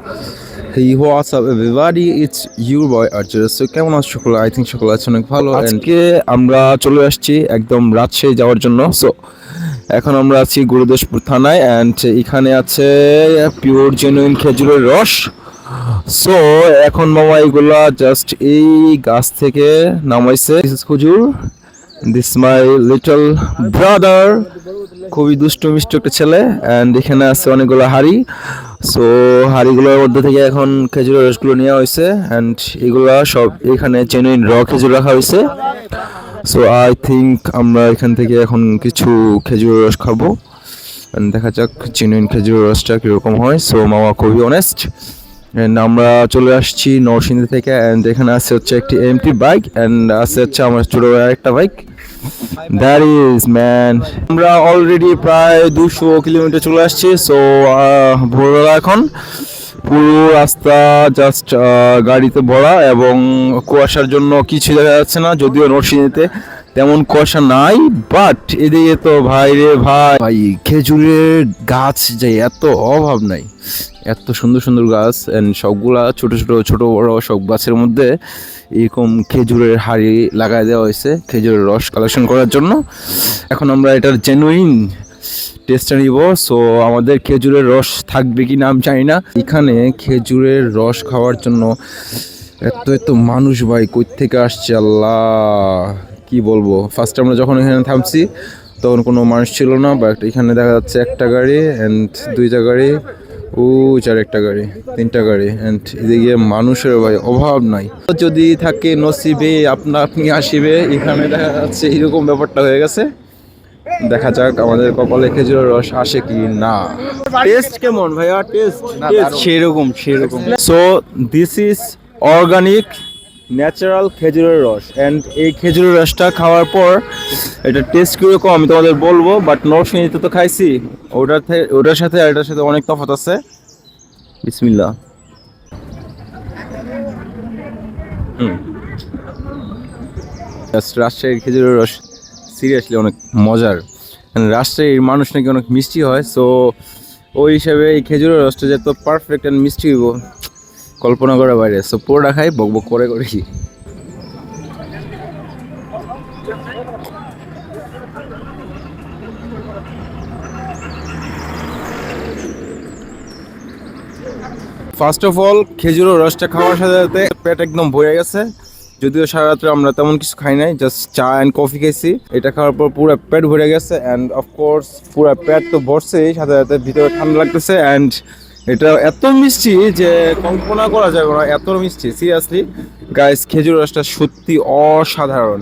Hey, what's up everybody? It's your boy Archer. So কেমন আছো সকলে? I think সকলে আছেন অনেক ভালো। আজকে আমরা চলে আসছি একদম রাজশাহী যাওয়ার জন্য। সো এখন আমরা আছি গুরুদাসপুর থানায় অ্যান্ড এখানে আছে পিওর জেনুইন খেজুরের রস। সো এখন মামা এগুলা জাস্ট এই গাছ থেকে নামাইছে। দিস ইজ খেজুর। দিস মাই লিটল ব্রাদার, খুবই দুষ্টু মিষ্টি একটা ছেলে। অ্যান্ড এখানে আছে অনেকগুলো হাড়ি। সো হাড়িগুলোর মধ্যে থেকে এখন খেজুরের রসগুলো নেওয়া হয়েছে অ্যান্ড এগুলা সব এখানে জেনুইন র খেজুর রাখা হয়েছে। সো আই থিঙ্ক আমরা এখান থেকে এখন কিছু খেজুরের রস খাবো অ্যান্ড দেখা যাক জেনুইন খেজুরের রসটা কীরকম হয়। সো মামা খুবই অনেস্ট। অ্যান্ড আমরা চলে আসছি নরসিংদী থেকে অ্যান্ড এখানে আছে হচ্ছে একটি এমটি বাইক অ্যান্ড আছে হচ্ছে আমার ছোটো আরেকটা বাইক। দ্যাট ইজ ম্যান, আমরা অলরেডি প্রায় 200 কিলোমিটার চলে আসছি। সো ভোরবেলা এখন পুরো রাস্তা জাস্ট গাড়িতে ভরা এবং কুয়াশার জন্য কিছু দেখা যাচ্ছে না, যদিও নরসিংদীতে তেমন কুয়াশা নাই, বাট এদিকে তো ভাই রে ভাই ভাই খেজুরের গাছ যে এত অভাব নাই, এত সুন্দর সুন্দর গাছ অ্যান্ড সবগুলা ছোট ছোট ছোট বড় সব গাছের মধ্যে এরকম খেজুরের হাড়ি লাগাই দেওয়া হয়েছে খেজুরের রস কালেকশন করার জন্য। এখন আমরা এটার জেনুইন টেস্টটা নিব। সো আমাদের খেজুরের রস থাকবে কি না আমি জানি না। এখানে খেজুরের রস খাওয়ার জন্য এত এত মানুষ ভাই কই থেকে আসছে আল্লাহ কি বলবো। ফার্স্ট আমরা যখন এখানে থামছি তখন কোনো মানুষ ছিল না, বাট এখানে দেখা যাচ্ছে একটা গাড়ি অ্যান্ড দুইটা গাড়ি, ও চারটা গাড়ি, তিনটা গাড়ি অ্যান্ড এদিকে মানুষের ভাই অভাব নাই। যদি থাকে নসিবে আপনি আসিবে। এখানে দেখা যাচ্ছে এরকম ব্যাপারটা হয়ে গেছে। দেখা যাক আমাদের কপালে খেজুরের রস আসে কি না। টেস্ট কেমন ভাইয়া? টেস্ট সেরকম so this is organic natural খেজুরের রস অ্যান্ড এই খেজুরের রসটা খাওয়ার পর এটা টেস্ট কীরকম আমি তোমাদের বলবো, বাট নরসিংদীতে তো খাইছি, ওটার সাথে আর এটার সাথে অনেক তফাৎ আছে। বিসমিল্লাহ। রাজশাহীর খেজুরের রস সিরিয়াসলি অনেক মজার। রাজশাহীর মানুষ নাকি অনেক মিষ্টি হয়। সো ওই হিসাবে এই খেজুরের রসটা যে এত পারফেক্ট অ্যান্ড মিষ্টি হইব কল্পনা করার বাইরে। সো পুরোটা খাই বক বক করে করে কি। ফার্স্ট অফ অল খেজুরের রসটা খাওয়ার সাথে সাথে পেট একদম ভরে গেছে, যদিও সারা রাত্রে আমরা তেমন কিছু খাই নাই, জাস্ট চা অ্যান্ড কফি খাইছি। এটা খাওয়ার পর পুরো পেট ভরে গেছে অ্যান্ড অফকোর্স পুরো পেট তো ভরছেই, সাথে সাথে ভিতরে ঠান্ডা লাগতেছে অ্যান্ড এটা এত মিষ্টি যে কল্পনা করা যাবে না, এত মিষ্টি। সিরিয়াসলি গাইস খেজুর রসটা সত্যি অসাধারণ।